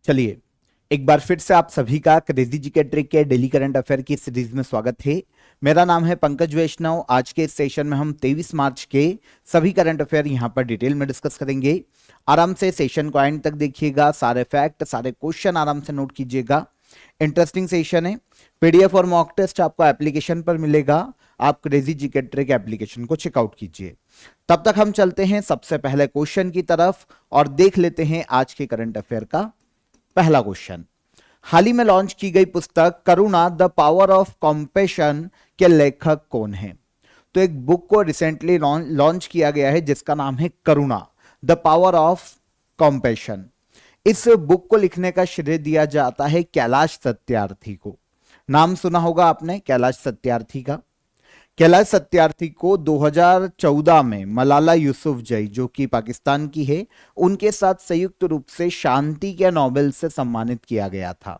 चलिए, एक बार फिर से आप सभी का क्रेजी जी के ट्रिक के डेली करंट अफेयर की सीरीज में स्वागत है। मेरा नाम है पंकज वैष्णव। आज के इस सेशन में हम 23 मार्च के सभी करंट अफेयर यहां पर डिटेल में डिस्कस करेंगे। आराम से सेशन को एंड तक देखिएगा, सारे फैक्ट सारे क्वेश्चन आराम से नोट कीजिएगा। इंटरेस्टिंग सेशन है। पीडीएफ और मॉक टेस्ट आपको एप्लीकेशन पर मिलेगा। आप क्रेजी जी के ट्रिक एप्लीकेशन को चेकआउट कीजिए। तब तक हम चलते हैं सबसे पहले क्वेश्चन की तरफ और देख लेते हैं आज के करंट अफेयर का पहला क्वेश्चन। हाल ही में लॉन्च की गई पुस्तक करुणा द पावर ऑफ कॉम्पैशन के लेखक कौन है? तो एक बुक को रिसेंटली लॉन्च किया गया है जिसका नाम है करुणा द पावर ऑफ कॉम्पैशन। इस बुक को लिखने का श्रेय दिया जाता है कैलाश सत्यार्थी को। नाम सुना होगा आपने कैलाश सत्यार्थी का। कैलाश सत्यार्थी को 2014 में मलाला यूसुफजई जो कि पाकिस्तान की है, उनके साथ संयुक्त रूप से शांति के नोबेल से सम्मानित किया गया था।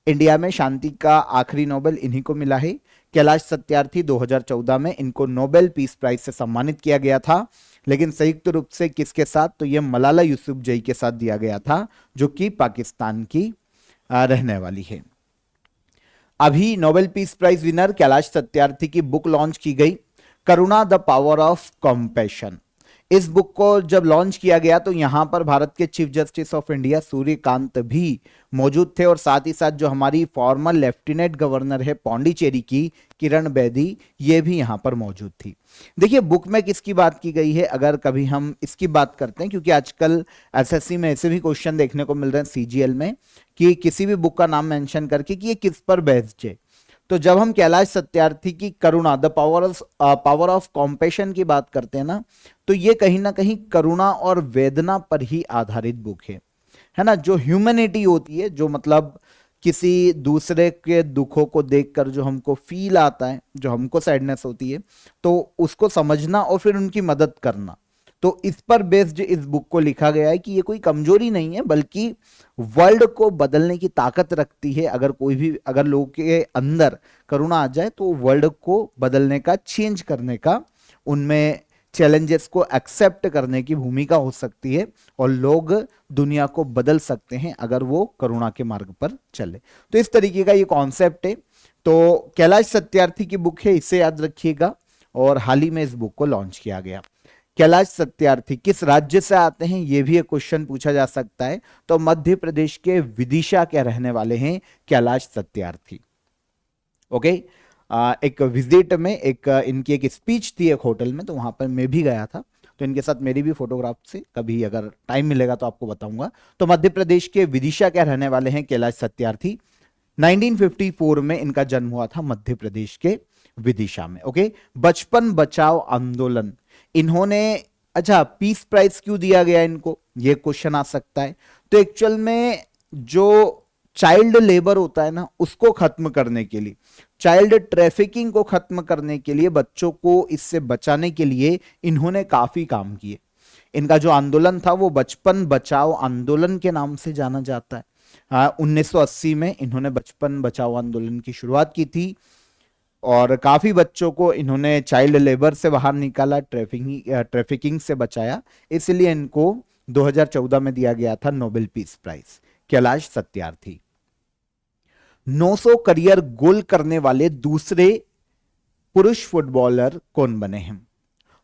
इंडिया में शांति का आखिरी नोबेल इन्हीं को मिला है। कैलाश सत्यार्थी 2014 में इनको नोबेल पीस प्राइज से सम्मानित किया गया था, लेकिन संयुक्त रूप से किसके साथ? तो यह मलाला यूसुफजई के साथ दिया गया था जो कि पाकिस्तान की रहने वाली है। अभी Nobel peace prize winner Kailash Satyarthi की बुक लॉन्च की गई, Karuna the power of compassion. इस बुक को जब लॉन्च किया गया तो यहां पर भारत के chief justice of India Suryakant भी मौजूद थे और साथ ही साथ जो हमारी फॉर्मर लेफ्टिनेंट गवर्नर है पौंडीचेरी की किरण बेदी, ये भी यहां पर मौजूद थी। देखिए बुक में किसकी बात की गई है, अगर कभी हम इसकी बात करते हैं, क्योंकि आजकल एसएससी में ऐसे भी क्वेश्चन देखने को मिल रहे हैं सीजीएल में कि किसी भी बुक का नाम मेंशन करके कि ये किस पर बेस्ड है। तो जब हम कैलाश सत्यार्थी की करुणा द पावर ऑफ कॉम्पैशन की बात करते हैं ना, तो ये कहीं ना कहीं करुणा और वेदना पर ही आधारित बुक है ना। जो ह्यूमैनिटी होती है, जो मतलब किसी दूसरे के दुखों को देखकर जो हमको फील आता है, जो हमको सैडनेस होती है, तो उसको समझना और फिर उनकी मदद करना, तो इस पर बेस्ड इस बुक को लिखा गया है कि ये कोई कमजोरी नहीं है बल्कि वर्ल्ड को बदलने की ताकत रखती है। अगर लोगों के अंदर करुणा आ जाए तो वर्ल्ड को बदलने का, चेंज करने का, उनमें चैलेंजेस को एक्सेप्ट करने की भूमिका हो सकती है और लोग दुनिया को बदल सकते हैं अगर वो करुणा के मार्ग पर चले। तो इस तरीके का ये कॉन्सेप्ट है। तो कैलाश सत्यार्थी की बुक है, इसे याद रखिएगा। और हाल ही में इस बुक को लॉन्च किया गया। कैलाश सत्यार्थी किस राज्य से आते हैं, यह भी एक क्वेश्चन पूछा जा सकता है। तो मध्य प्रदेश के विदिशा के रहने वाले हैं कैलाश सत्यार्थी। ओके। एक विजिट में इनकी एक स्पीच थी एक होटल में, तो वहां पर मैं भी गया था, तो इनके साथ मेरी भी फोटोग्राफ से कभी अगर टाइम मिलेगा तो आपको बताऊंगा। तो मध्य प्रदेश के विदिशा के रहने वाले हैं कैलाश सत्यार्थी। 1954 में इनका जन्म हुआ था मध्य प्रदेश के विदिशा में। ओके। बचपन बचाओ आंदोलन इन्होंने, अच्छा पीस प्राइज क्यों दिया गया इनको, ये क्वेश्चन आ सकता है। तो एक्चुअल में जो चाइल्ड लेबर होता है ना, उसको खत्म करने के लिए, चाइल्ड ट्रैफिकिंग को खत्म करने के लिए, बच्चों को इससे बचाने के लिए इन्होंने काफी काम किए। इनका जो आंदोलन था वो बचपन बचाओ आंदोलन के नाम से जाना जाता है। 1980 में इन्होंने बचपन बचाओ आंदोलन की शुरुआत की थी और काफी बच्चों को इन्होंने चाइल्ड लेबर से बाहर निकाला, ट्रैफिकिंग से बचाया। इसलिए इनको 2014 में दिया गया था Nobel peace prize. Kailash Satyarthi 900 career goal करने वाले दूसरे पुरुष फुटबॉलर कौन बने हैं?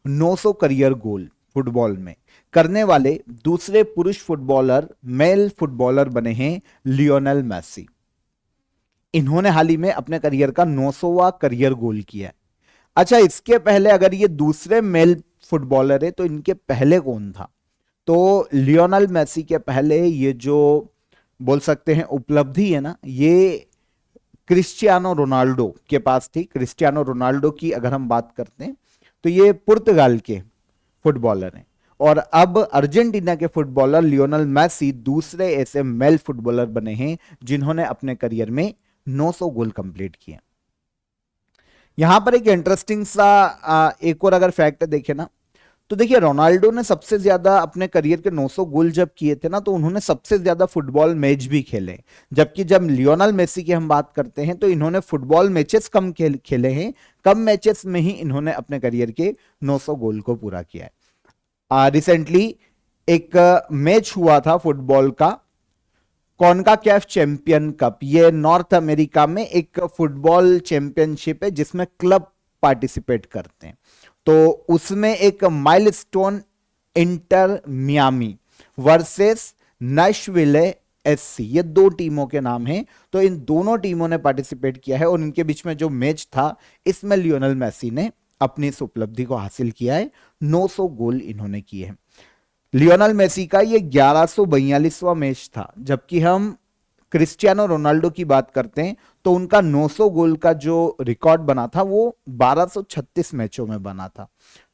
900 करियर गोल फुटबॉल में करने वाले दूसरे पुरुष फुटबॉलर, मेल फुटबॉलर बने हैं लियोनेल मेसी। इन्होंने हाल ही में अपने करियर का 900वां करियर गोल किया है। अच्छा, इसके पहले अगर ये दूसरे मेल फुटबॉलर है तो इनके पहले कौन था? तो लियोनेल मेसी के पहले ये जो बोल सकते हैं उपलब्धि है ना, ये क्रिस्टियानो रोनाल्डो के पास थी। क्रिस्टियानो रोनाल्डो की अगर हम बात करते हैं तो ये पुर्तगाल के फुटबॉलर हैं और अब अर्जेंटीना के फुटबॉलर लियोनेल मेसी दूसरे ऐसे मेल फुटबॉलर बने हैं जिन्होंने अपने करियर में 900 गोल कंप्लीट किए। यहां पर एक इंटरेस्टिंग सा एक और अगर फैक्ट देखें ना, तो देखिए रोनाल्डो ने सबसे ज्यादा अपने करियर के 900 गोल जब किए थे ना, तो उन्होंने सबसे ज्यादा फुटबॉल मैच भी खेले। जबकि जब लियोनेल मेसी की हम बात करते हैं तो इन्होंने फुटबॉल मैचेस कम खेले हैं, कम मैचेस में ही इन्होंने अपने करियर के 900 गोल को पूरा किया है। रिसेंटली एक मैच हुआ था फुटबॉल का कॉनकाकैफ चैंपियन कप, ये नॉर्थ अमेरिका में एक फुटबॉल चैंपियनशिप है जिसमें क्लब पार्टिसिपेट करते हैं। तो उसमें एक milestone inter Miami versus Nashville SC, ये दो टीमों के नाम हैं। तो इन दोनों टीमों ने पार्टिसिपेट किया है और इनके बीच में जो मैच था इसमें लियोनेल मेसी ने अपनी इस उपलब्धि को हासिल किया है। 900 गोल इन्होंने किए हैं। लियोनेल मेसी का ये 1142वां मैच था, जबकि हम क्रिस्टियानो रोनाल्डो की बात करते हैं तो उनका 900 गोल का जो रिकॉर्ड बना था वो 1236 मैचों में बना था।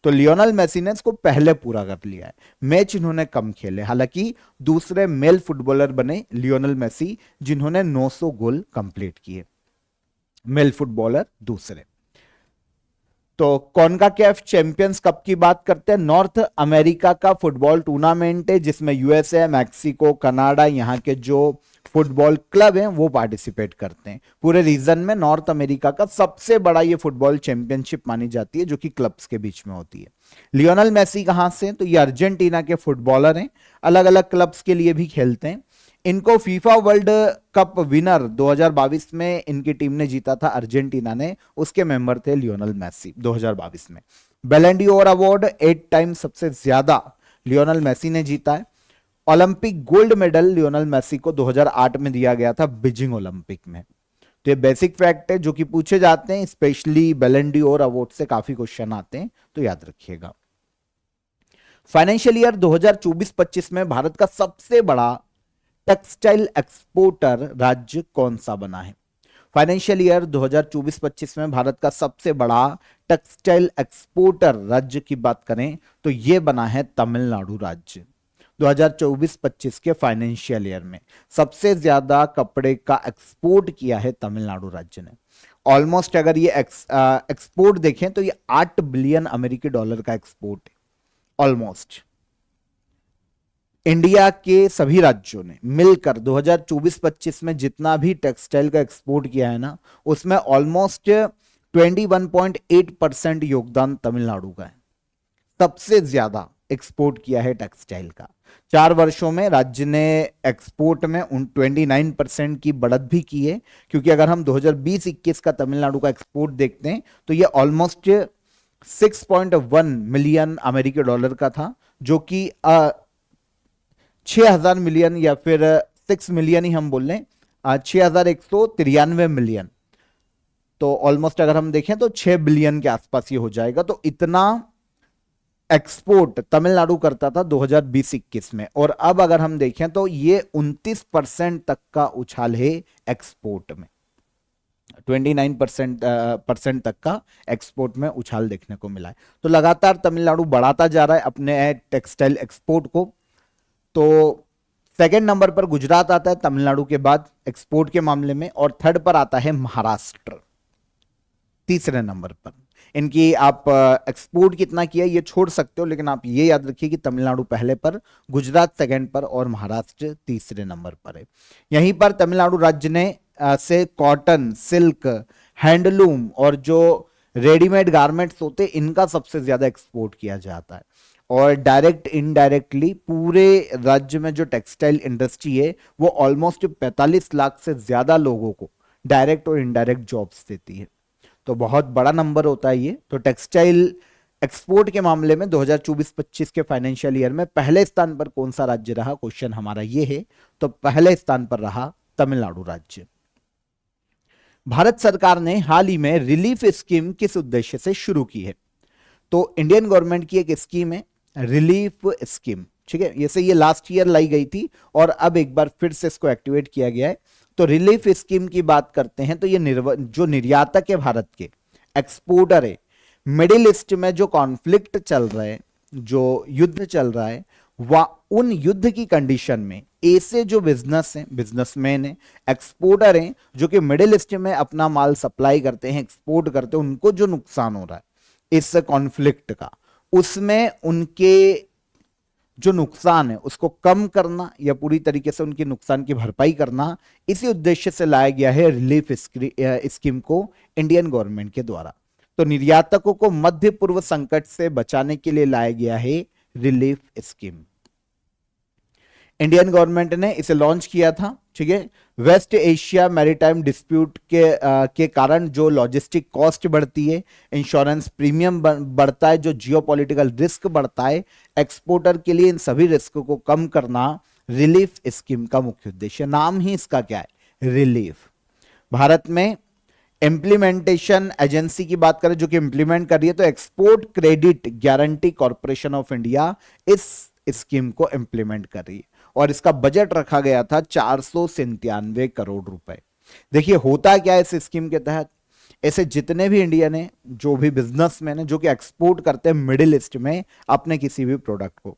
तो लियोनेल मेसी ने इसको पहले पूरा कर लिया है। मैच इन्होंने कम खेले, हालांकि दूसरे मेल फुटबॉलर बने लियोनेल मेसी जिन्होंने 900 गोल कंप्लीट किए, मेल फुटबॉलर दूसरे। तो कॉनकाकैफ चैंपियंस कप की बात करते हैं। नॉर्थ अमेरिका का फुटबॉल टूर्नामेंट है जिसमें यूएसए, मैक्सिको, कनाडा, यहाँ के जो फुटबॉल क्लब हैं वो पार्टिसिपेट करते हैं। पूरे रीजन में नॉर्थ अमेरिका का सबसे बड़ा ये फुटबॉल चैंपियनशिप मानी जाती है जो कि क्लब्स के बीच में होती है। लियोनेल मेसी कहां से? तो ये अर्जेंटीना के फुटबॉलर हैं, अलग अलग क्लब्स के लिए भी खेलते हैं। इनको फीफा वर्ल्ड कप विनर 2022 में इनकी टीम ने जीता था, अर्जेंटीना ने, उसके मेंबर थे लियोनेल मेसी 2022 में। बैलन डोर अवार्ड 8 टाइम सबसे ज्यादा लियोनेल मेसी ने जीता है। Olympic gold medal Lionel Messi को 2008 में दिया गया था बीजिंग ओलंपिक में। तो ये बेसिक फैक्ट है जो कि पूछे जाते हैं, स्पेशली बैलन डोर अवार्ड से काफी क्वेश्चन आते हैं, तो याद रखिएगा। फाइनेंशियल ईयर 2024-25 में भारत का सबसे बड़ा टेक्सटाइल एक्सपोर्टर राज्य कौन सा बना है? फाइनेंशियल ईयर 2024-25 में भारत का सबसे बड़ा टेक्सटाइल एक्सपोर्टर राज्य की बात करें तो यह बना है तमिलनाडु राज्य। 2024-25 के फाइनेंशियल ईयर में सबसे ज्यादा कपड़े का एक्सपोर्ट किया है तमिलनाडु राज्य ने। ऑलमोस्ट अगर ये एक्सपोर्ट देखें तो ये 8 बिलियन अमेरिकी डॉलर का एक्सपोर्ट है ऑलमोस्ट। इंडिया के सभी राज्यों ने मिलकर 2024-25 में जितना भी टेक्सटाइल का एक्सपोर्ट किया है ना, उसमें ऑलमोस्ट 21.8% योगदान तमिलनाडु का है। सबसे ज्यादा एक्सपोर्ट किया है टेक्सटाइल का। 4 वर्षों में राज्य ने एक्सपोर्ट में 29% की बढ़त भी की है, क्योंकि अगर हम 2020-21 का तमिलनाडु का एक्सपोर्ट देखते हैं तो ये ऑलमोस्ट 6.1 मिलियन अमेरिकी डॉलर का था, जो कि 6,000 मिलियन या फिर 6 मिलियन ही हम बोल लें, 6,193 मिलियन। तो ऑलमोस्ट अगर हम देखें तो 6 बिलियन के आसपास ये हो जाएगा। तो इतना एक्सपोर्ट तमिलनाडु करता था 2020-21 में, और अब अगर हम देखें तो ये 29% तक का उछाल है एक्सपोर्ट में। 29% तक का एक्सपोर्ट में उछाल देखने को मिला है। तो लगातार तमिलनाडु बढ़ाता जा रहा है अपने टेक्सटाइल एक्सपोर्ट को। तो सेकंड नंबर पर गुजरात आता है तमिलनाडु के बाद एक्सपोर्ट के मामले में, और थर्ड पर आता है महाराष्ट्र तीसरे नंबर पर। इनकी आप एक्सपोर्ट कितना किया ये छोड़ सकते हो, लेकिन आप ये याद रखिए कि तमिलनाडु पहले पर, गुजरात सेकंड पर और महाराष्ट्र तीसरे नंबर पर है। यहीं पर तमिलनाडु राज्य ने से कॉटन, सिल्क, हैंडलूम और जो रेडीमेड गारमेंट्स होते हैं इनका सबसे ज्यादा एक्सपोर्ट किया जाता है। और डायरेक्ट इनडायरेक्टली पूरे राज्य में जो टेक्सटाइल इंडस्ट्री है वो ऑलमोस्ट 45 लाख से ज्यादा लोगों को डायरेक्ट और इनडायरेक्ट जॉब्स देती है। तो बहुत बड़ा नंबर होता है ये। तो टेक्सटाइल एक्सपोर्ट के मामले में 2024-25 के फाइनेंशियल ईयर में पहले स्थान पर कौन सा राज्य रहा? क्वेश्चन हमारा ये है। तो पहले स्थान पर रहा तमिलनाडु राज्य। भारत सरकार ने हाल ही में रिलीफ स्कीम किस उद्देश्य से शुरू की है? तो इंडियन गवर्नमेंट की एक स्कीम है रिलीफ स्कीम, ठीक है। जैसे ये लास्ट ईयर लाई गई थी और अब एक बार फिर से इसको एक्टिवेट किया गया है। तो रिलीफ स्कीम की बात करते हैं तो ये जो निर्यातक है भारत के, एक्सपोर्टर है, मिडिल ईस्ट में जो कॉन्फ्लिक्ट चल रहा है, जो युद्ध चल रहा है, उन युद्ध की कंडीशन में ऐसे जो बिजनेस हैं, बिजनेसमैन हैं, एक्सपोर्टर हैं, जो कि मिडिल ईस्ट में अपना माल सप्लाई करते हैं, एक्सपोर्ट करते हैं, उनको जो नुकसान हो रहा है इस कॉन्फ्लिक्ट का, उसमें उनके जो नुकसान है उसको कम करना या पूरी तरीके से उनके नुकसान की भरपाई करना, इसी उद्देश्य से लाया गया है रिलीफ स्कीम को इंडियन गवर्नमेंट के द्वारा। तो निर्यातकों को मध्य पूर्व संकट से बचाने के लिए लाया गया है रिलीफ स्कीम। इंडियन गवर्नमेंट ने इसे लॉन्च किया था ठीक है। वेस्ट एशिया मैरीटाइम डिस्प्यूट के कारण जो लॉजिस्टिक कॉस्ट बढ़ती है, इंश्योरेंस प्रीमियम बढ़ता है, जो जियोपॉलिटिकल रिस्क बढ़ता है एक्सपोर्टर के लिए, इन सभी रिस्क को कम करना रिलीफ स्कीम का मुख्य उद्देश्य। नाम ही इसका क्या है, रिलीफ। भारत में इंप्लीमेंटेशन एजेंसी की बात करें जो कि इंप्लीमेंट कर रही है, तो export credit guarantee corporation of India इस स्कीम को इंप्लीमेंट कर रही है और इसका बजट रखा गया था 497 करोड़ रुपए। देखिए होता क्या है इस स्कीम के तहत, ऐसे जितने भी इंडियन है, जो भी बिजनेसमैन है जो कि एक्सपोर्ट करते हैं मिडिल ईस्ट में अपने किसी भी प्रोडक्ट को,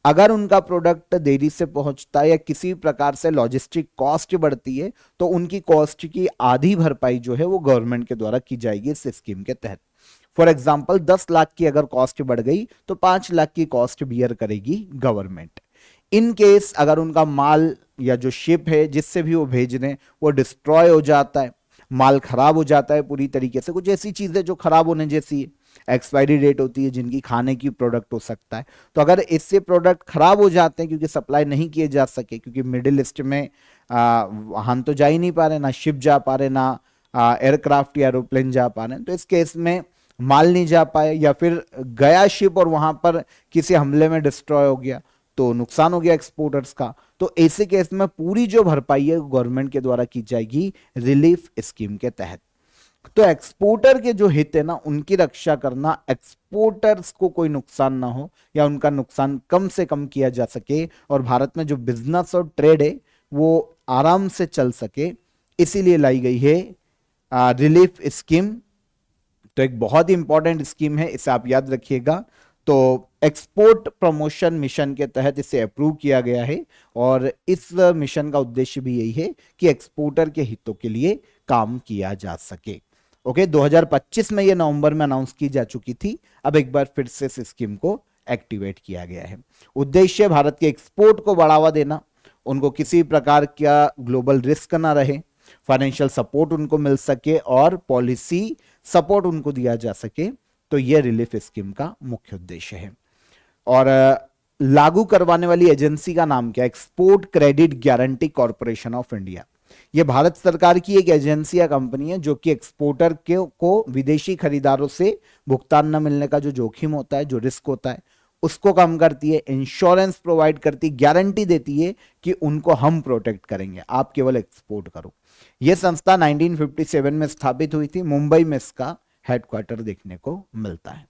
अगर उनका प्रोडक्ट देरी से पहुंचता है या किसी प्रकार से लॉजिस्टिक कॉस्ट बढ़ती है तो उनकी कॉस्ट की आधी भरपाई जो है वो गवर्नमेंट के द्वारा की जाएगी इस स्कीम के तहत। फॉर एग्जाम्पल 10 लाख की अगर कॉस्ट बढ़ गई तो 5 लाख की कॉस्ट बियर करेगी गवर्नमेंट। इन केस अगर उनका माल या जो शिप है जिससे भी वो भेज रहे हैं वो डिस्ट्रॉय हो जाता है, माल खराब हो जाता है पूरी तरीके से, कुछ ऐसी चीजें जो खराब होने जैसी है, एक्सपायरी डेट होती है जिनकी खाने की प्रोडक्ट हो सकता है, तो अगर इससे प्रोडक्ट खराब हो जाते हैं क्योंकि सप्लाई नहीं किए जा सके, क्योंकि मिडिल ईस्ट में वाहन तो जा ही नहीं पा रहे, ना शिप जा पा रहे, ना एयरक्राफ्ट या एरोप्लेन जा पा रहे हैं, तो इस केस में माल नहीं जा पाए या फिर गया शिप और वहां पर किसी हमले में डिस्ट्रॉय हो गया तो नुकसान हो गया एक्सपोर्टर्स का, तो ऐसे केस में पूरी जो भरपाई है गवर्नमेंट के द्वारा की जाएगी रिलीफ स्कीम के तहत। तो एक्सपोर्टर के जो हित है ना उनकी रक्षा करना, एक्सपोर्टर्स को कोई नुकसान ना हो या उनका नुकसान कम से कम किया जा सके और भारत में जो बिजनेस और ट्रेड है वो आराम से चल सके, इसीलिए लाई गई है रिलीफ स्कीम। तो एक बहुत ही इंपॉर्टेंट स्कीम है, इसे आप याद रखिएगा। तो एक्सपोर्ट प्रमोशन मिशन के तहत इसे अप्रूव किया गया है और इस मिशन का उद्देश्य भी यही है कि एक्सपोर्टर के हितों के लिए काम किया जा सके। ओके, 2025 में ये नवंबर में अनाउंस की जा चुकी थी, अब एक बार फिर से इस स्कीम को एक्टिवेट किया गया है। उद्देश्य भारत के एक्सपोर्ट को बढ़ावा देना, उनको किसी प्रकार का ग्लोबल रिस्क ना रहे, फाइनेंशियल सपोर्ट उनको मिल सके और पॉलिसी सपोर्ट उनको दिया जा सके, तो यह रिलीफ स्कीम का मुख्य उद्देश्य है। और लागू करवाने वाली एजेंसी का नाम क्या है, export credit guarantee corporation of India. यह भारत सरकार की एक एजेंसी या कंपनी है जो कि एक्सपोर्टर को विदेशी खरीदारों से भुगतान न मिलने का जो जोखिम होता है, जो रिस्क होता है, उसको कम करती है, इंश्योरेंस प्रोवाइड करती, गारंटी देती है कि उनको हम प्रोटेक्ट करेंगे, आप केवल एक्सपोर्ट करो। यह संस्था 1957 में स्थापित हुई थी, मुंबई में इसका हेडक्वार्टर देखने को मिलता है।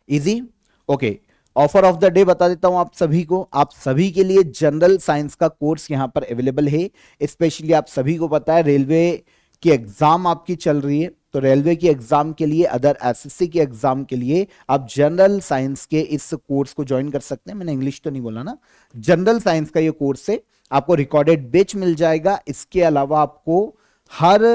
Easy, okay. Offer of the day बता देता हूं आप सभी को, आप सभी के लिए जनरल साइंस का कोर्स यहां पर अवेलेबल है। स्पेशली आप सभी को पता है रेलवे की एग्जाम आपकी चल रही है, तो रेलवे की एग्जाम के लिए, अदर एसएससी की एग्जाम के लिए आप जनरल साइंस के इस कोर्स को ज्वाइन कर सकते हैं। मैंने इंग्लिश तो नहीं बोला ना, जनरल साइंस का ये कोर्स है, आपको रिकॉर्डेड बैच मिल जाएगा। इसके अलावा आपको हर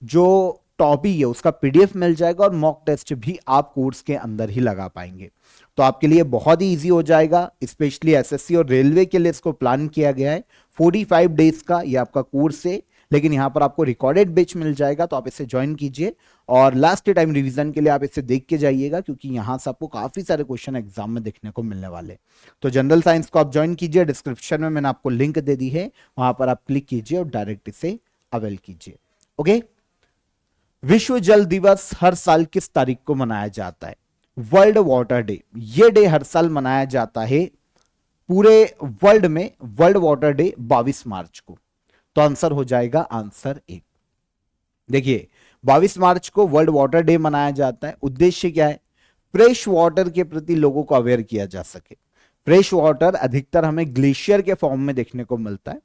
जो टॉपिक है उसका पीडीएफ मिल जाएगा और मॉक टेस्ट भी आप कोर्स के अंदर ही लगा पाएंगे, तो आपके लिए बहुत ही इजी हो जाएगा। स्पेशली एसएससी और रेलवे के लिए इसको प्लान किया गया है। 45 डेज का ये आपका कोर्स है, लेकिन यहां पर आपको रिकॉर्डेड बैच मिल जाएगा, तो आप इसे ज्वाइन कीजिए और लास्ट टाइम रिवीजन के लिए आप इसे देख के जाइएगा, क्योंकि यहां से आपको काफी सारे क्वेश्चन एग्जाम में देखने को मिलने वाले। तो जनरल साइंस को आप ज्वाइन कीजिए, डिस्क्रिप्शन में मैंने आपको लिंक दे दी है, वहां पर आप क्लिक कीजिए और डायरेक्ट इसे अवेल कीजिए। ओके, विश्व जल दिवस हर साल किस तारीख को मनाया जाता है, वर्ल्ड वाटर डे। ये डे हर साल मनाया जाता है पूरे वर्ल्ड में, वर्ल्ड वाटर डे 22 मार्च को। तो आंसर हो जाएगा आंसर ए। देखिए 22 मार्च को वर्ल्ड वाटर डे मनाया जाता है। उद्देश्य क्या है, फ्रेश वाटर के प्रति लोगों को अवेयर किया जा सके। फ्रेश वाटर अधिकतर हमें ग्लेशियर के फॉर्म में देखने को मिलता है,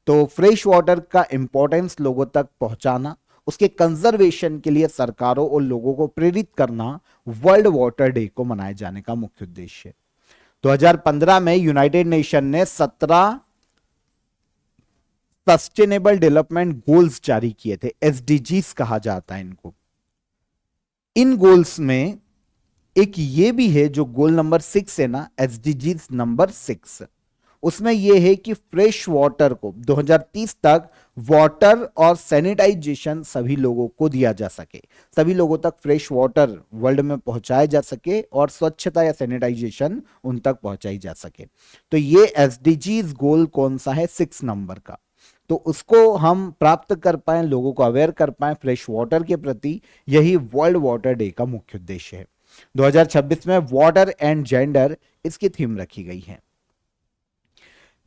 तो फ्रेश वाटर का इंपॉर्टेंस लोगों तक पहुंचाना, उसके कंजर्वेशन के लिए सरकारों और लोगों को प्रेरित करना वर्ल्ड वाटर डे को मनाए जाने का मुख्य उद्देश्य है। 2015 में यूनाइटेड नेशन ने 17 सस्टेनेबल डेवलपमेंट गोल्स जारी किए थे, एसडीजीज कहा जाता है इनको। इन गोल्स में एक ये भी है जो गोल नंबर 6 है ना, एसडीजीज नंबर 6, उसमें यह है कि फ्रेश वाटर को 2030 तक वाटर और सैनिटाइजेशन सभी लोगों को दिया जा सके, सभी लोगों तक फ्रेश वाटर वर्ल्ड में पहुंचाया जा सके और स्वच्छता या सैनिटाइजेशन उन तक पहुंचाई जा सके। तो ये एसडीजीज गोल कौन सा है? 6 नंबर का। तो उसको हम प्राप्त कर पाए, लोगों को अवेयर कर पाए फ्रेश वाटर के प्रति, यही वर्ल्ड वाटर डे का मुख्य उद्देश्य है। 2026 में वाटर एंड जेंडर इसकी थीम रखी गई है।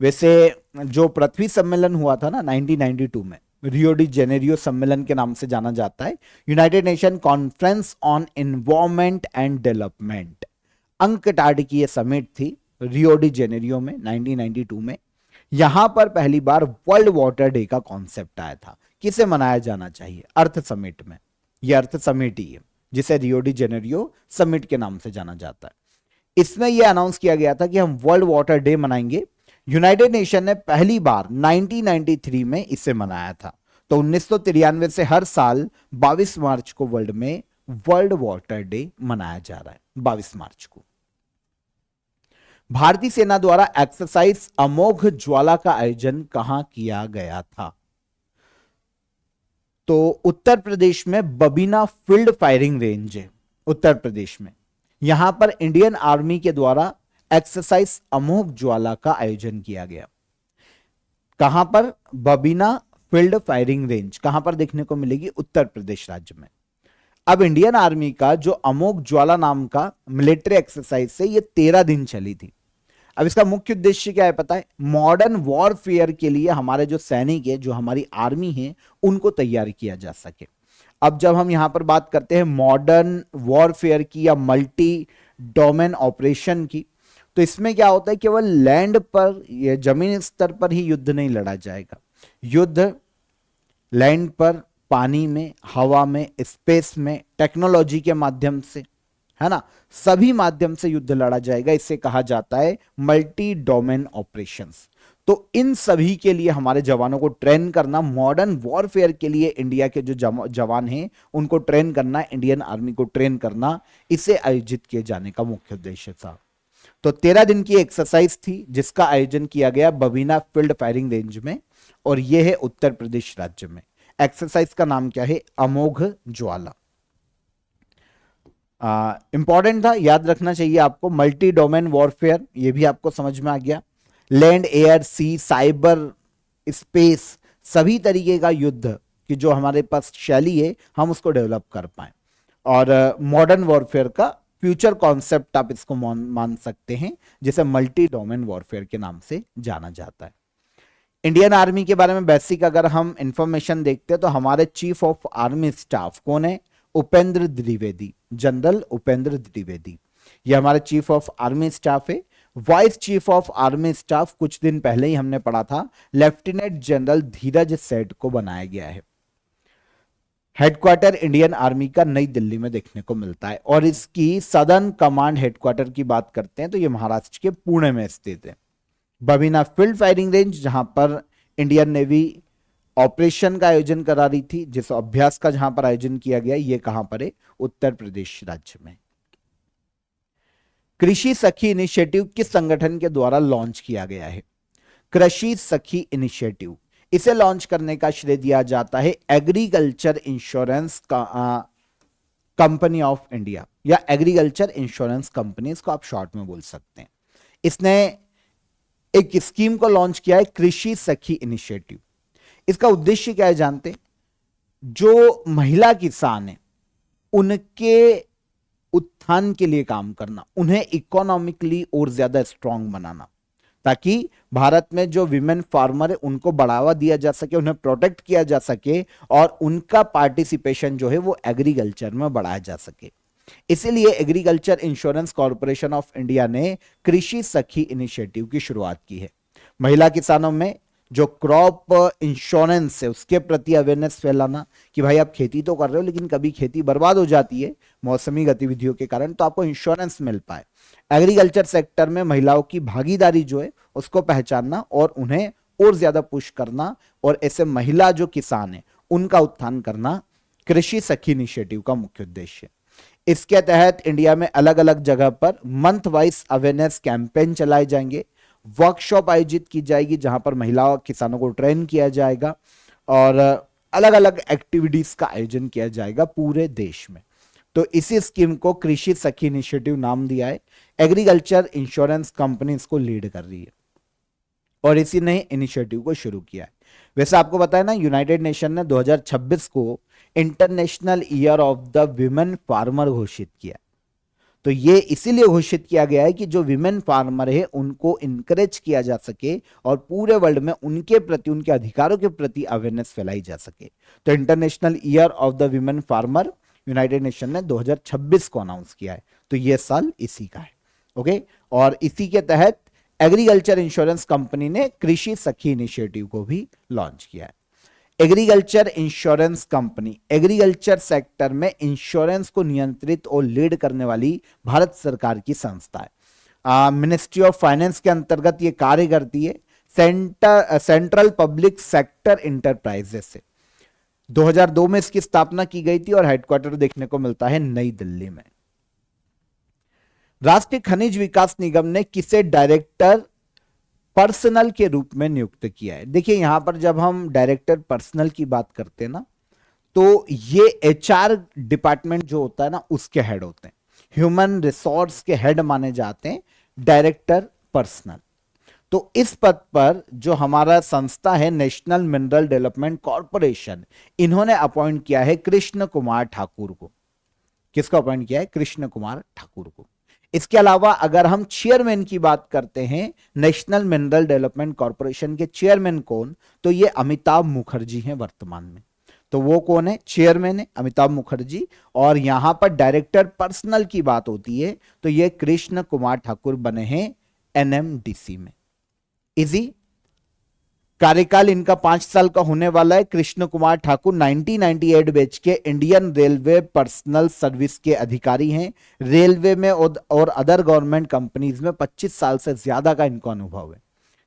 वैसे जो पृथ्वी सम्मेलन हुआ था ना 1992 में, रियो डी जेनेरियो सम्मेलन के नाम से जाना जाता है, United Nation conference on environment and development, अंटार्कटिकीय समिट थी रियो डी जेनेरियो में 1992 में। यहां पर पहली बार वर्ल्ड वाटर डे का कॉन्सेप्ट आया था। किसे मनाया जाना चाहिए? अर्थ समिट में। यह अर्थ समिट ही है जिसे रियो डी जेनेरियो समिट के नाम से जाना जाता है। इसमें यह अनाउंस किया गया था कि हम वर्ल्ड वाटर डे मनाएंगे। यूनाइटेड नेशन ने पहली बार 1993 में इसे मनाया था। तो 1993 से हर साल 22 मार्च को वर्ल्ड में वर्ल्ड वाटर डे मनाया जा रहा है, 22 मार्च को। भारतीय सेना द्वारा एक्सरसाइज अमोघ ज्वाला का आयोजन कहां किया गया था? तो उत्तर प्रदेश में बबीना फील्ड फायरिंग रेंज है, उत्तर प्रदेश में। यहां पर इंडियन आर्मी के द्वारा एक्सरसाइज अमोघ ज्वाला का आयोजन किया गया। कहां पर? बबीना फील्ड फायरिंग रेंज कहां पर देखने को मिलेगी? उत्तर प्रदेश राज्य में। अब इंडियन आर्मी का जो अमोघ ज्वाला नाम का मिलिट्री एक्सरसाइज से ये 13 दिन चली थी। अब इसका मुख्य उद्देश्य क्या है पता है? मॉडर्न वॉरफेयर के लिए हमारे जो सैनिक है, जो हमारी आर्मी है, उनको तैयार किया जा सके। अब जब हम यहां पर बात करते हैं मॉडर्न वॉरफेयर की या मल्टी डोमेन ऑपरेशन की, तो इसमें क्या होता है? केवल लैंड पर या जमीन स्तर पर ही युद्ध नहीं लड़ा जाएगा। युद्ध लैंड पर, पानी में, हवा में, स्पेस में, टेक्नोलॉजी के माध्यम से, है ना, सभी माध्यम से युद्ध लड़ा जाएगा। इसे कहा जाता है मल्टी डोमेन ऑपरेशंस। तो इन सभी के लिए हमारे जवानों को ट्रेन करना, मॉडर्न वॉरफेयर के लिए इंडिया के जो जवान हैं उनको ट्रेन करना, इंडियन आर्मी को ट्रेन करना, इसे आयोजित किए जाने का मुख्य उद्देश्य था। तो 13 दिन की एक्सरसाइज थी जिसका आयोजन किया गया बबीना फील्ड फायरिंग रेंज में, और यह है उत्तर प्रदेश राज्य में। एक्सरसाइज का नाम क्या है? अमोघ ज्वाला। इंपॉर्टेंट था, याद रखना चाहिए आपको। मल्टी डोमेन वॉरफेयर, यह भी आपको समझ में आ गया। लैंड, एयर, सी, साइबर, स्पेस, सभी तरीके का युद्ध की जो हमारे पास शैली है, हम उसको डेवलप कर पाए। और मॉडर्न वॉरफेयर का फ्यूचर कॉन्सेप्ट आप इसको मान सकते हैं, जिसे मल्टी डोमेन वॉरफेयर के नाम से जाना जाता है। इंडियन आर्मी के बारे में बेसिक अगर हम इंफॉर्मेशन देखते हैं तो हमारे चीफ ऑफ आर्मी स्टाफ कौन है? उपेंद्र द्विवेदी, जनरल उपेंद्र द्विवेदी, ये हमारे चीफ ऑफ आर्मी स्टाफ है। Vice chief of army staff कुछ दिन पहले ही हमने पढ़ा था, लेफ्टिनेंट जनरल धीरज सेठ को बनाया गया है। हेडक्वार्टर इंडियन आर्मी का नई दिल्ली में देखने को मिलता है, और इसकी सदर्न कमांड हेडक्वार्टर की बात करते हैं तो ये महाराष्ट्र के पुणे में स्थित है। बबीना फील्ड फायरिंग रेंज, जहां पर इंडियन नेवी ऑपरेशन का आयोजन करा रही थी, जिस अभ्यास का जहां पर आयोजन किया गया, ये कहां पर है? उत्तर प्रदेश राज्य में। कृषि सखी इनिशिएटिव किस संगठन के द्वारा लॉन्च किया गया है? कृषि सखी इनिशिएटिव, इसे लॉन्च करने का श्रेय दिया जाता है agriculture insurance company of India, या एग्रीकल्चर इंश्योरेंस कंपनी, इसको आप शॉर्ट में बोल सकते हैं। इसने एक स्कीम को लॉन्च किया है, कृषि सखी इनिशिएटिव। इसका उद्देश्य क्या है जानते हैं? जो महिला किसान है उनके उत्थान के लिए काम करना, उन्हें इकोनॉमिकली और ज्यादा स्ट्रांग बनाना, ताकि भारत में जो विमेन फार्मर है उनको बढ़ावा दिया जा सके, उन्हें प्रोटेक्ट किया जा सके, और उनका पार्टिसिपेशन जो है वो एग्रीकल्चर में बढ़ाया जा सके। इसीलिए agriculture insurance corporation of India ने कृषि सखी इनिशिएटिव की शुरुआत की है। महिला किसानों में जो क्रॉप इंश्योरेंस है उसके प्रति अवेयरनेस फैलाना, कि भाई आप खेती तो कर रहे हो लेकिन कभी खेती बर्बाद हो जाती है मौसमी गतिविधियों के कारण, तो आपको इंश्योरेंस मिल पाए। एग्रीकल्चर सेक्टर में महिलाओं की भागीदारी जो है उसको पहचानना और उन्हें और ज्यादा पुश करना, और ऐसे महिला जो किसान है उनका उत्थान करना कृषि सखी इनिशिएटिव का मुख्य उद्देश्य है। इसके तहत इंडिया में अलग अलग जगह per month wise awareness campaign चलाए जाएंगे, वर्कशॉप आयोजित की जाएगी जहां पर महिला किसानों को ट्रेन किया जाएगा, और अलग अलग एक्टिविटीज का आयोजन किया जाएगा पूरे देश में। तो इसी स्कीम को कृषि सखी इनिशिएटिव नाम दिया है। एग्रीकल्चर इंश्योरेंस कंपनी इसको लीड कर रही है और इसी ने इनिशिएटिव को शुरू किया है। वैसे आपको पता है ना, यूनाइटेड नेशन ने 2026 को international year of the women farmer घोषित किया। तो ये इसीलिए घोषित किया गया है कि जो विमेन फार्मर है उनको इनकरेज किया जा सके और पूरे वर्ल्ड में उनके प्रति, उनके अधिकारों के प्रति अवेयरनेस फैलाई जा सके। तो international year of the women farmer United nation ने 2026 को अनाउंस किया है। तो ये साल इसी का है। ओके, और इसी के तहत एग्रीकल्चर इंश्योरेंस कंपनी ने कृषि सखी इनिशिएटिव को भी लॉन्च किया है। Agriculture insurance company agriculture sector में इंश्योरेंस को नियंत्रित और लीड करने वाली भारत सरकार की संस्था है। मिनिस्ट्री ऑफ फाइनेंस के अंतर्गत ये कार्य करती है। सेंट्रल पब्लिक सेक्टर इंटरप्राइजेस से 2002 में इसकी स्थापना की गई थी और हेडक्वार्टर देखने को मिलता है नई दिल्ली में। राष्ट्रीय खनिज विकास निगम ने किसे डायरेक्टर पर्सनल के रूप में नियुक्त किया है? देखिए यहां पर जब हम डायरेक्टर पर्सनल की बात करते हैं ना, तो ये एचआर डिपार्टमेंट जो होता है ना उसके हेड होते हैं, ह्यूमन रिसोर्स के हेड माने जाते हैं डायरेक्टर पर्सनल। तो इस पद पर जो हमारा संस्था है नेशनल मिनरल डेवलपमेंट कॉर्पोरेशन, इन्होंने अपॉइंट किया है कृष्ण कुमार ठाकुर को। किसको अपॉइंट किया है? कृष्ण कुमार ठाकुर को। इसके अलावा अगर हम चेयरमैन की बात करते हैं नेशनल मिनरल डेवलपमेंट कॉर्पोरेशन के चेयरमैन कौन, तो ये अमिताभ मुखर्जी हैं वर्तमान में। तो वो कौन है? चेयरमैन है अमिताभ मुखर्जी। और यहां पर डायरेक्टर पर्सनल की बात होती है तो ये कृष्ण कुमार ठाकुर बने हैं एनएमडीसी में। इजी कार्यकाल इनका 5 साल का होने वाला है। कृष्ण कुमार ठाकुर 1998 बैच के इंडियन रेलवे पर्सनल सर्विस के अधिकारी हैं। रेलवे में और अदर गवर्नमेंट कंपनीज में 25 साल से ज्यादा का इनको अनुभव है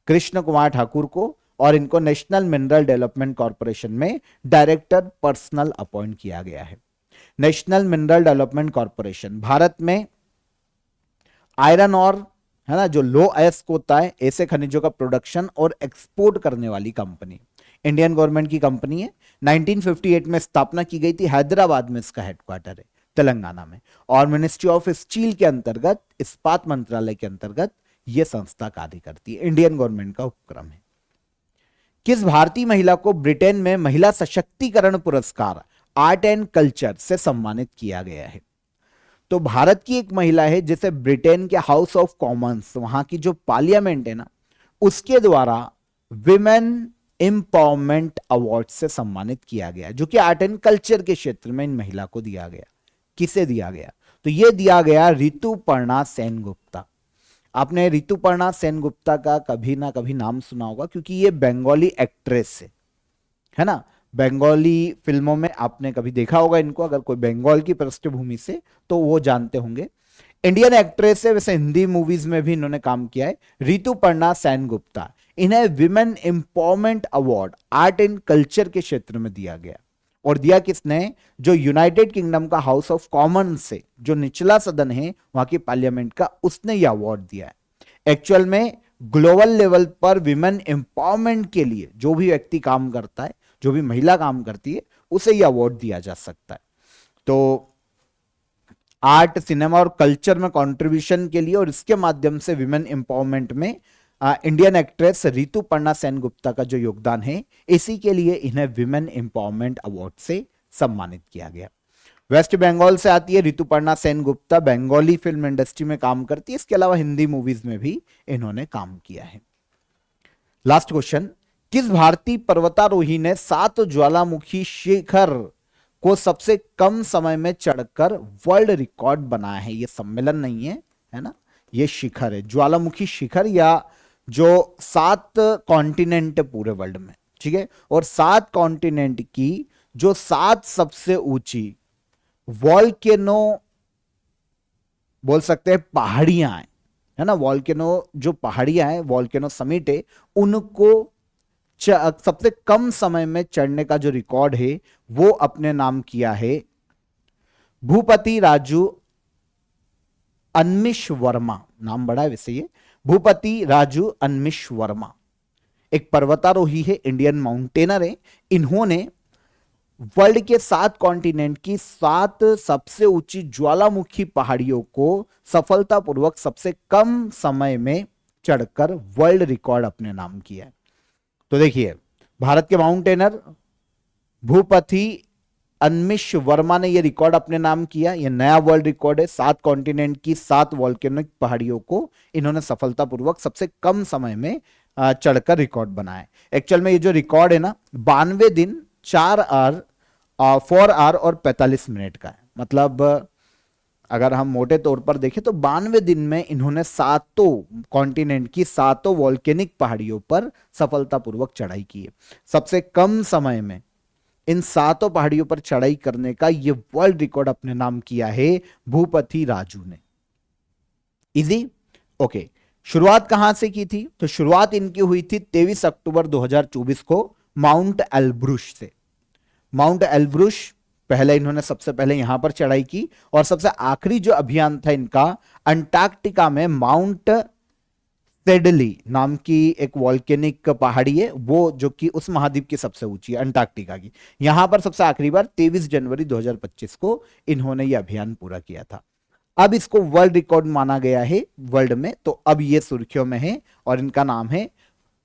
कृष्ण कुमार ठाकुर को, और इनको नेशनल मिनरल डेवलपमेंट कॉर्पोरेशन में डायरेक्टर पर्सनल अपॉइंट किया गया है। National mineral development corporation Bharat में आयरन और है ना, जो लो अयस्क होता है ऐसे खनिजों का प्रोडक्शन और एक्सपोर्ट करने वाली कंपनी, इंडियन गवर्नमेंट की कंपनी है। 1958 में स्थापना की गई थी। हैदराबाद में इसका हेडक्वार्टर है, तेलंगाना में। और मिनिस्ट्री ऑफ स्टील के अंतर्गत, इस्पात मंत्रालय के अंतर्गत यह संस्था कार्य करती है। इंडियन गवर्नमेंट का उपक्रम है। किस भारतीय महिला को ब्रिटेन में महिला सशक्तिकरण पुरस्कार आर्ट एंड कल्चर से सम्मानित किया गया है? तो भारत की एक महिला है जिसे ब्रिटेन के हाउस ऑफ कॉमन्स, वहां की जो पार्लियामेंट है ना, उसके द्वारा विमेन एम्पावरमेंट अवार्ड से सम्मानित किया गया, जो कि आर्ट एंड कल्चर के क्षेत्र में इन महिला को दिया गया। किसे दिया गया? तो यह दिया गया ऋतुपर्णा सेनगुप्ता। आपने ऋतुपर्णा सेनगुप्ता का कभी ना कभी नाम सुना होगा, क्योंकि ये बंगाली एक्ट्रेस है ना। बंगाली फिल्मों में आपने कभी देखा होगा इनको, अगर कोई बंगाल की पृष्ठभूमि से तो वो जानते होंगे। इंडियन एक्ट्रेस है, वैसे हिंदी मूवीज में भी इन्होंने काम किया है। ऋतुपर्णा सेनगुप्ता, इन्हें women empowerment award art and culture के क्षेत्र में दिया गया। और दिया किसने? जो यूनाइटेड किंगडम का हाउस ऑफ कॉमन से, जो निचला सदन है वहां की पार्लियामेंट का, उसने यह अवार्ड दिया है। एक्चुअल में ग्लोबल लेवल पर विमेन एम्पावरमेंट के लिए जो भी व्यक्ति काम करता है, जो भी महिला काम करती है, उसे यह अवार्ड दिया जा सकता है। तो आर्ट, सिनेमा और कल्चर में कंट्रीब्यूशन के लिए और इसके माध्यम से विमेन एम्पावरमेंट में इंडियन एक्ट्रेस ऋतुपर्णा सेनगुप्ता का जो योगदान है, इसी के लिए इन्हें विमेन एम्पावरमेंट अवार्ड से सम्मानित किया गया। वेस्ट बंगाल से आती है ऋतुपर्णा सेनगुप्ता, बंगाली फिल्म इंडस्ट्री में काम करती है। इसके अलावा हिंदी मूवीज में भी इन्होंने काम किया है। लास्ट क्वेश्चन, किस भारतीय पर्वतारोही ने 7 ज्वालामुखी शिखर को सबसे कम समय में चढ़कर वर्ल्ड रिकॉर्ड बनाया है? ये सम्मेलन नहीं है ना, ये शिखर है, ज्वालामुखी शिखर, या जो 7 कॉन्टिनेंट है पूरे वर्ल्ड में, ठीक है। और 7 कॉन्टिनेंट की जो 7 सबसे ऊंची वॉल्केनो बोल सकते हैं पहाड़ियां है ना, वॉल्केनो जो पहाड़ियां हैं, वॉल्केनो समिट है, उनको सबसे कम समय में चढ़ने का जो रिकॉर्ड है वो अपने नाम किया है भूपति राजू अनमिश वर्मा। नाम बड़ा है वैसे ये, भूपति राजू अनमिश वर्मा। एक पर्वतारोही है, इंडियन माउंटेनर है। इन्होंने वर्ल्ड के 7 कॉन्टिनेंट की 7 सबसे ऊंची ज्वालामुखी पहाड़ियों को सफलतापूर्वक सबसे कम समय में चढ़कर वर्ल्ड रिकॉर्ड अपने नाम किया है। तो देखिए, भारत के माउंटेनर भूपति अनमिश वर्मा ने यह रिकॉर्ड अपने नाम किया। यह नया वर्ल्ड रिकॉर्ड है। 7 कॉन्टिनेंट की 7 वॉल्केनिक पहाड़ियों को इन्होंने सफलतापूर्वक सबसे कम समय में चढ़कर रिकॉर्ड बनाया। एक्चुअल में ये जो रिकॉर्ड है ना, 92 दिन 4 आवर और 45 मिनट का है। मतलब अगर हम मोटे तौर पर देखें तो 92 दिन में इन्होंने 7 कॉन्टिनेंट की 7 वॉल्केनिक पहाड़ियों पर सफलतापूर्वक चढ़ाई की है। सबसे कम समय में इन 7 पहाड़ियों पर चढ़ाई करने का ये वर्ल्ड रिकॉर्ड अपने नाम किया है भूपति राजू ने। Easy, okay. शुरुआत कहां से की थी? तो शुरुआत इनकी हुई थी 23 अक्टूबर 2024 को माउंट एल्ब्रुश से। माउंट एल्ब्रुश पहले इन्होंने सबसे पहले यहां पर चढ़ाई की, और सबसे आखिरी जो अभियान था इनका अंटार्कटिका में माउंट सेडली नाम की एक वॉल्केनिक पहाड़ी है, वो जो कि उस महाद्वीप की सबसे ऊंची है, अंटार्कटिका की। यहां पर सबसे आखिरी बार 23 जनवरी 2025 को इन्होंने यह अभियान पूरा किया था। अब इसको वर्ल्ड रिकॉर्ड माना गया है वर्ल्ड में, तो अब ये सुर्खियों में है और इनका नाम है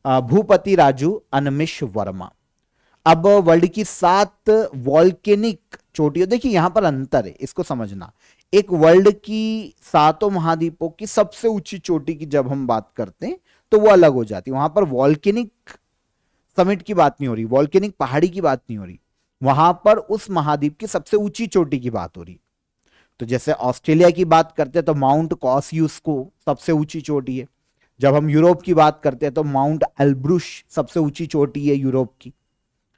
भूपति राजू अनमिश वर्मा। अब वर्ल्ड की 7 वॉल्केनिक चोटियों, देखिए यहां पर अंतर है, इसको समझना। एक वर्ल्ड की 7 महाद्वीपों की सबसे ऊंची चोटी की जब हम बात करते हैं तो वो अलग हो जाती है। वहां पर वॉल्केनिक समिट की बात नहीं हो रही, वॉल्केनिक पहाड़ी की बात नहीं हो रही, वहां पर उस महाद्वीप की सबसे ऊंची चोटी की बात हो रही। तो जैसे ऑस्ट्रेलिया की बात करते हैं तो माउंट कॉसियुस्को सबसे ऊंची चोटी है। जब हम यूरोप की बात करते हैं तो माउंट एल्ब्रुश सबसे ऊंची चोटी है यूरोप की,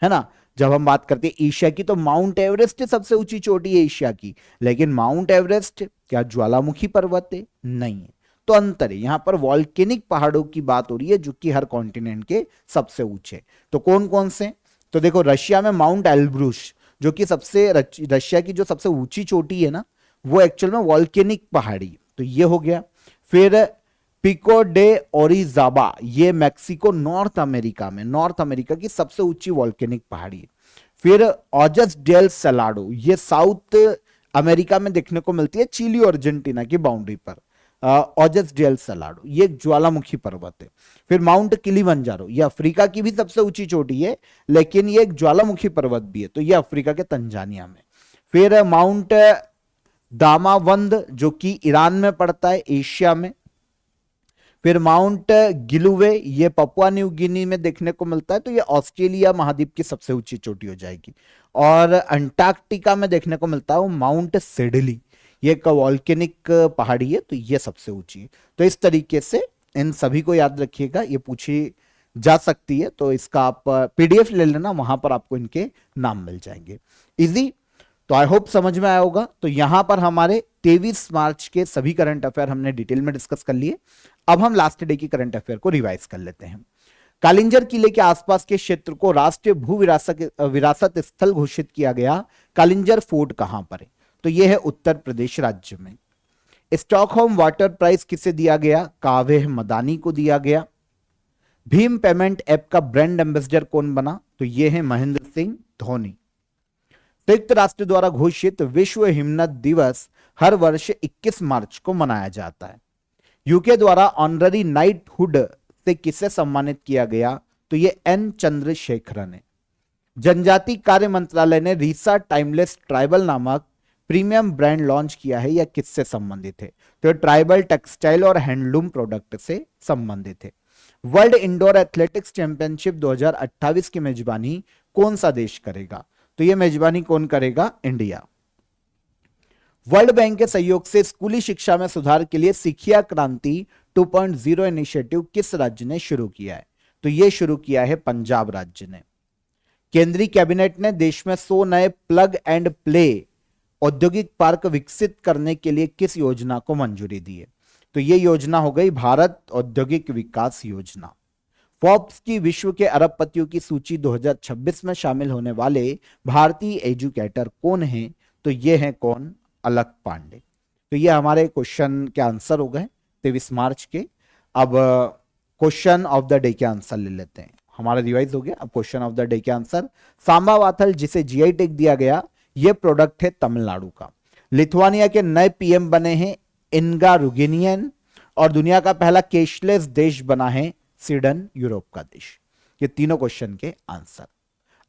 है ना। जब हम बात करते हैं एशिया की तो माउंट एवरेस्ट सबसे ऊंची चोटी है एशिया की। लेकिन माउंट एवरेस्ट क्या ज्वालामुखी पर्वत है? नहीं है। तो अंतर है, यहां पर वॉल्केनिक पहाड़ों की बात हो रही है जो कि हर कॉन्टिनेंट के सबसे ऊंचे। तो कौन कौन से? तो देखो, रशिया में माउंट एल्ब्रुश जो कि सबसे रशिया की जो सबसे ऊंची चोटी है ना, वो एक्चुअल में वॉल्केनिक पहाड़ी, तो ये हो गया। फिर पिको डे ओरिजाबा, ये मैक्सिको नॉर्थ अमेरिका की सबसे ऊंची वॉल्केनिक पहाड़ी है। फिर ऑजस डेल सलाडो, ये साउथ अमेरिका में देखने को मिलती है, चिली और अर्जेंटीना की बाउंड्री पर। ऑजस डेल सलाडो ये एक ज्वालामुखी पर्वत है। फिर माउंट किलिमंजारो, ये अफ्रीका की भी सबसे ऊंची चोटी है, लेकिन ये एक ज्वालामुखी पर्वत भी है, तो ये अफ्रीका के तंजानिया में। फिर माउंट दामावंद जो कि ईरान में पड़ता है, एशिया में। फिर माउंट गिलुवे, ये पपुआ न्यू गिनी में देखने को मिलता है, तो ये ऑस्ट्रेलिया महाद्वीप की सबसे ऊंची चोटी हो जाएगी। और अंटार्कटिका में देखने को मिलता है माउंट सेडली, ये एक वॉल्केनिक पहाड़ी है, तो ये सबसे ऊंची है। तो इस तरीके से इन सभी को याद रखिएगा, ये पूछी जा सकती है, तो इसका आप पीडीएफ ले लेना, वहां पर आपको इनके नाम मिल जाएंगे। इजी, तो आई होप समझ में आया होगा। तो यहां पर हमारे 23 मार्च के सभी करंट अफेयर हमने डिटेल में डिस्कस कर लिए। अब हम लास्ट डे की करंट अफेयर को रिवाइज कर लेते हैं। कालिंजर किले के आसपास के क्षेत्र को राष्ट्रीय भू विरासत स्थल घोषित किया गया। कालिंजर फोर्ट कहां पर है? तो यह है उत्तर प्रदेश राज्य में। स्टॉकहोम वाटर प्राइज किसे दिया गया? काव्य मदानी को दिया गया। भीम पेमेंट ऐप का ब्रांड एम्बेसडर कौन बना? तो यह है महेंद्र सिंह धोनी। संयुक्त राष्ट्र द्वारा घोषित विश्व हिमनद दिवस हर वर्ष 21 मार्च को मनाया जाता है। यूके द्वारा ऑनररी नाइटहुड से किसे सम्मानित किया गया? तो ये एन चंद्रशेखरन है। जनजाति कार्य मंत्रालय ने रीसा टाइमलेस ट्राइबल नामक प्रीमियम ब्रांड लॉन्च किया है, यह किससे संबंधित है? तो ट्राइबल टेक्सटाइल और हैंडलूम प्रोडक्ट से संबंधित है। वर्ल्ड इंडोर एथलेटिक्स चैंपियनशिप 2028 की मेजबानी कौन सा देश करेगा? तो यह मेजबानी कौन करेगा? इंडिया। वर्ल्ड बैंक के सहयोग से स्कूली शिक्षा में सुधार के लिए सिखिया क्रांति 2.0 इनिशिएटिव किस राज्य ने शुरू किया है? तो यह शुरू किया है पंजाब राज्य ने। केंद्रीय कैबिनेट ने देश में 100 नए प्लग एंड प्ले औद्योगिक पार्क विकसित करने के लिए किस योजना को मंजूरी दी है? तो यह योजना हो गई भारत औद्योगिक विकास योजना। फोर्ब्स की विश्व के अरबपतियों की सूची 2026 में शामिल होने वाले भारतीय एजुकेटर कौन हैं? तो ये हैं कौन? अलक पांडे। तो ये हमारे क्वेश्चन के आंसर हो गए 23 मार्च के। अब क्वेश्चन ऑफ द डे के आंसर ले लेते हैं। हमारा रिवाइज हो गया। अब क्वेश्चन ऑफ द डे के आंसर, सांबा वाथल जिसे जीआई टैग दिया गया, यह प्रोडक्ट है तमिलनाडु का। लिथुआनिया के नए पीएम बने हैं इनगा रुगिनियन, और दुनिया का पहला कैशलेस देश बना है स्वीडन, यूरोप का देश। ये तीनों क्वेश्चन के आंसर।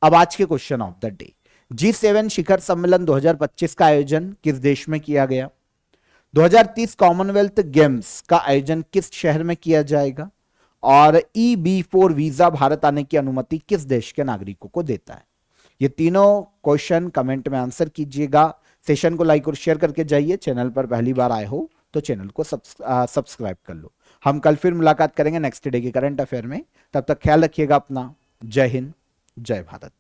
अब आज के question of the day, G7 शिखर सम्मेलन 2025 का आयोजन किस देश में किया गया? 2030 कॉमनवेल्थ गेम्स का आयोजन किस शहर में किया जाएगा? और EB4 वीजा भारत आने की अनुमति किस देश के नागरिकों को देता है? ये तीनों क्वेश्चन कमेंट में आंसर कीजिएगा। सेशन को लाइक और शेयर करके जाइए। चैनल पर पहली बार आए हो तो चैनल को सब्सक्राइब कर लो। हम कल फिर मुलाकात करेंगे नेक्स्ट डे के करंट अफेयर में। तब तक ख्याल रखिएगा अपना। जय हिंद, जय भारत।